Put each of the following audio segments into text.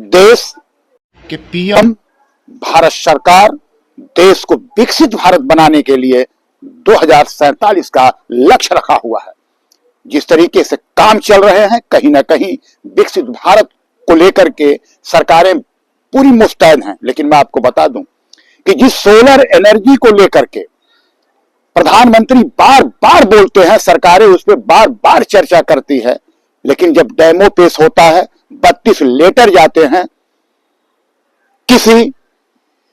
देश के पीएम भारत सरकार देश को विकसित भारत बनाने के लिए 2047 का लक्ष्य रखा हुआ है। जिस तरीके से काम चल रहे हैं, कहीं ना कहीं विकसित भारत को लेकर के सरकारें पूरी मुस्तैद हैं। लेकिन मैं आपको बता दूं कि जिस सोलर एनर्जी को लेकर के प्रधानमंत्री बार बार बोलते हैं, सरकारें उस पर बार बार चर्चा करती है, लेकिन जब डेमो पेश होता है, 32 लेटर जाते हैं किसी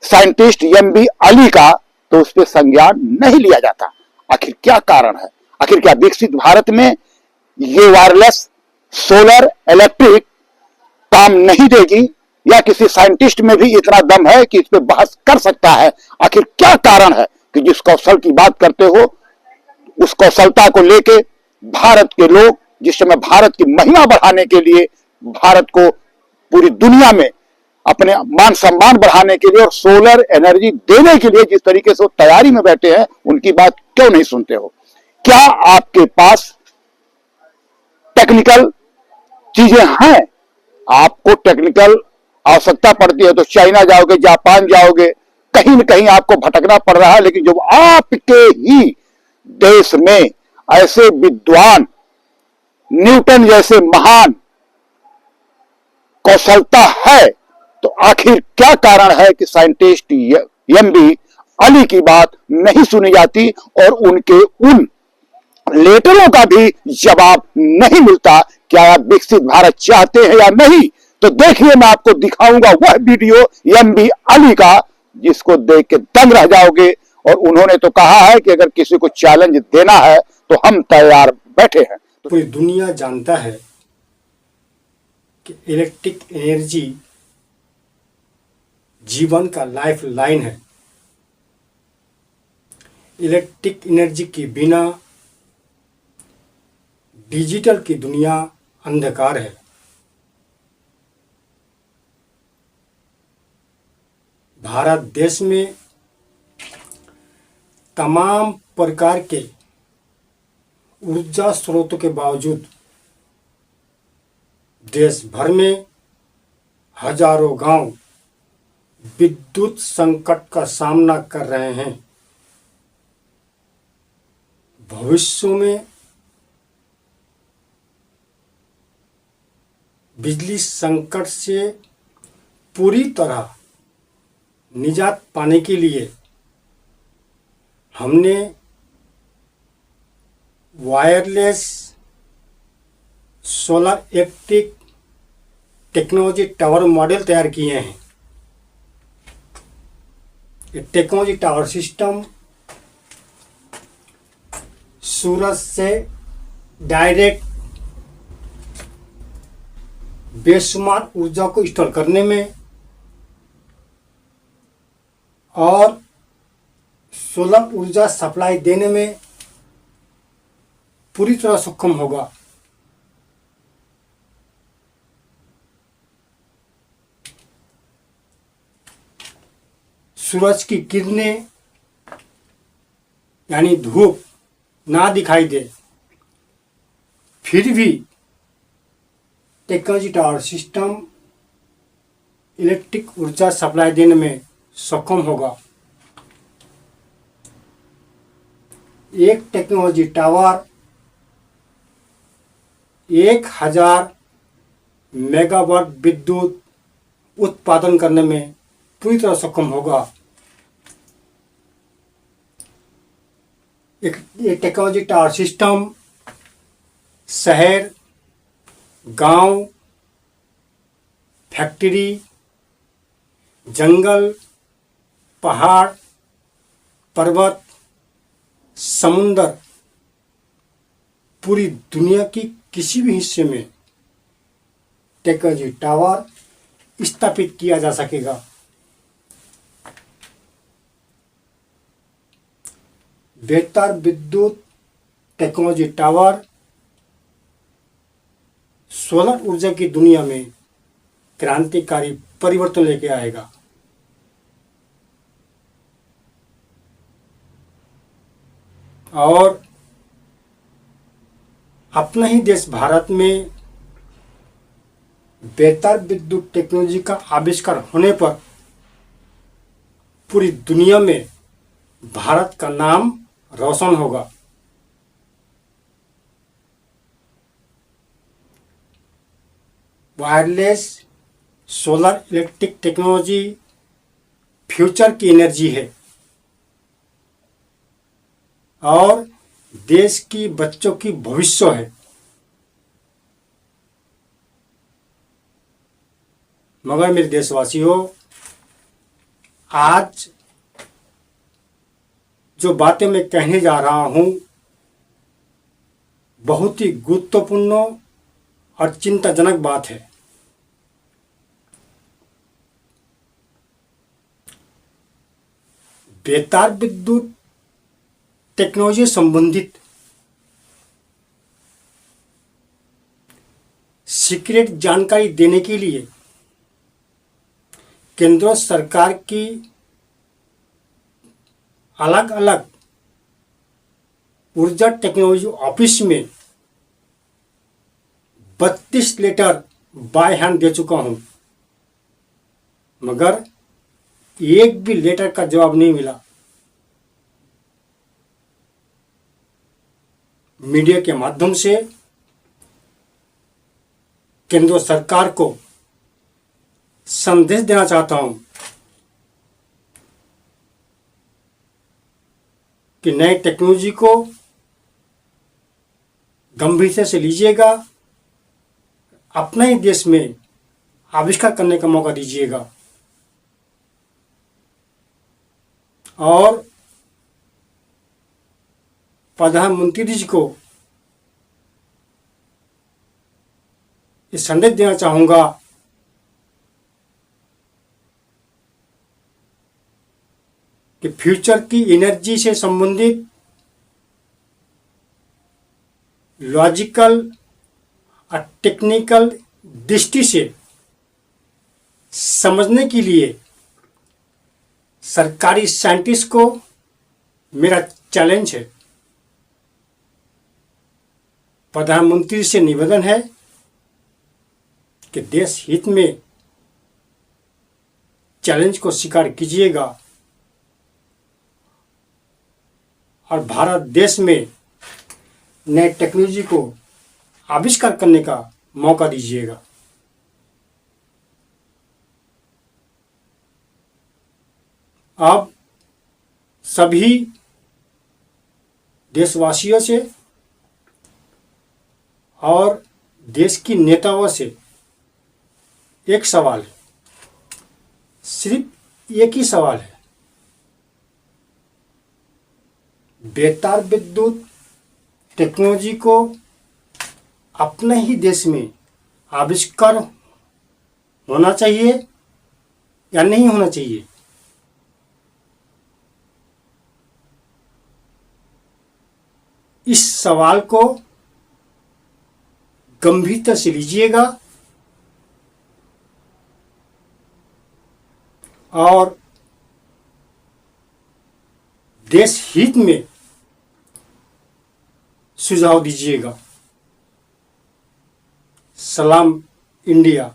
साइंटिस्ट एमबी अली का, तो उस पर संज्ञान नहीं लिया जाता। आखिर क्या कारण है? आखिर क्या विकसित भारत में ये वायरलेस सोलर इलेक्ट्रिक काम नहीं देगी, या किसी साइंटिस्ट में भी इतना दम है कि इस पे बहस कर सकता है? आखिर क्या कारण है कि जिस कौशल की बात करते हो, उस कौशलता को लेके भारत के लोग जिस समय भारत की महिमा बढ़ाने के लिए, भारत को पूरी दुनिया में अपने मान सम्मान बढ़ाने के लिए और सोलर एनर्जी देने के लिए जिस तरीके से वो तैयारी में बैठे हैं, उनकी बात क्यों नहीं सुनते हो? क्या आपके पास टेक्निकल चीजें हैं? आपको टेक्निकल आवश्यकता पड़ती है तो चाइना जाओगे, जापान जाओगे, कहीं न कहीं आपको भटकना पड़ रहा है। लेकिन जब आपके ही देश में ऐसे विद्वान, न्यूटन जैसे महान कौशलता है, तो आखिर क्या कारण है कि साइंटिस्ट एमबी अली की बात नहीं सुनी जाती और उनके उन लेटरों का भी जवाब नहीं मिलता? क्या आप विकसित भारत चाहते हैं या नहीं? तो देखिए, मैं आपको दिखाऊंगा वह वीडियो एमबी अली का जिसको देख के दंग रह जाओगे। और उन्होंने तो कहा है कि अगर किसी को चैलेंज देना है तो हम तैयार बैठे हैं। पूरी दुनिया जानता है कि इलेक्ट्रिक एनर्जी जीवन का लाइफ लाइन है। इलेक्ट्रिक एनर्जी के बिना डिजिटल की दुनिया अंधकार है। भारत देश में तमाम प्रकार के ऊर्जा स्रोतों के बावजूद देश भर में हजारों गांव विद्युत संकट का सामना कर रहे हैं। भविष्य में बिजली संकट से पूरी तरह निजात पाने के लिए हमने wireless solar electric technology tower model तैयार किए हैं। ये टेक्नोलॉजी टावर सिस्टम सूरज से डायरेक्ट बेशुमार ऊर्जा को स्टोर करने में और सोलर ऊर्जा सप्लाई देने में पूरी तरह सक्षम होगा। सूरज की किरणें यानी धूप ना दिखाई दे, फिर भी टेक्नोलॉजी टावर सिस्टम इलेक्ट्रिक ऊर्जा सप्लाई देने में सक्षम होगा। एक टेक्नोलॉजी टावर 1000 मेगावाट विद्युत उत्पादन करने में पूरी तरह सक्षम होगा। ये टेक्नोलॉजी टावर सिस्टम शहर, गांव, फैक्ट्री, जंगल, पहाड़, पर्वत, समुंदर, पूरी दुनिया की किसी भी हिस्से में टेक्नोलॉजी टावर स्थापित किया जा सकेगा। बेहतर विद्युत टेक्नोलॉजी टावर सोलर ऊर्जा की दुनिया में क्रांतिकारी परिवर्तन लेके आएगा। और अपना ही देश भारत में बेहतर विद्युत टेक्नोलॉजी का आविष्कार होने पर पूरी दुनिया में भारत का नाम रोशन होगा। Wireless solar electric technology future की एनर्जी है और देश की बच्चों की भविष्य है। मगर मेरे देशवासियों, आज जो बातें मैं कहने जा रहा हूं बहुत ही गुरुत्वपूर्ण और चिंताजनक बात है। बेतार विद्युत टेक्नोलॉजी संबंधित सीक्रेट जानकारी देने के लिए केंद्र सरकार की अलग अलग ऊर्जा टेक्नोलॉजी ऑफिस में 32 लेटर बाय हैंड दे चुका हूं, मगर एक भी लेटर का जवाब नहीं मिला। मीडिया के माध्यम से केंद्र सरकार को संदेश देना चाहता हूं कि नए टेक्नोलॉजी को गंभीरता से लीजिएगा, अपने ही देश में आविष्कार करने का मौका दीजिएगा और प्रधानमंत्री जी को ये संदेश देना चाहूंगा कि फ्यूचर की एनर्जी से संबंधित लॉजिकल और टेक्निकल दृष्टि से समझने के लिए सरकारी साइंटिस्ट को मेरा चैलेंज है। प्रधानमंत्री से निवेदन है कि देश हित में चैलेंज को स्वीकार कीजिएगा और भारत देश में नए टेक्नोलॉजी को आविष्कार करने का मौका दीजिएगा। अब सभी देशवासियों से और देश की नेताओं से एक सवाल है, सिर्फ एक ही सवाल है। बेतार विद्युत टेक्नोलॉजी को अपने ही देश में आविष्कार होना चाहिए या नहीं होना चाहिए? इस सवाल को गंभीरता से लीजिएगा और देश हित में सुझाव दीजिएगा। सलाम इंडिया।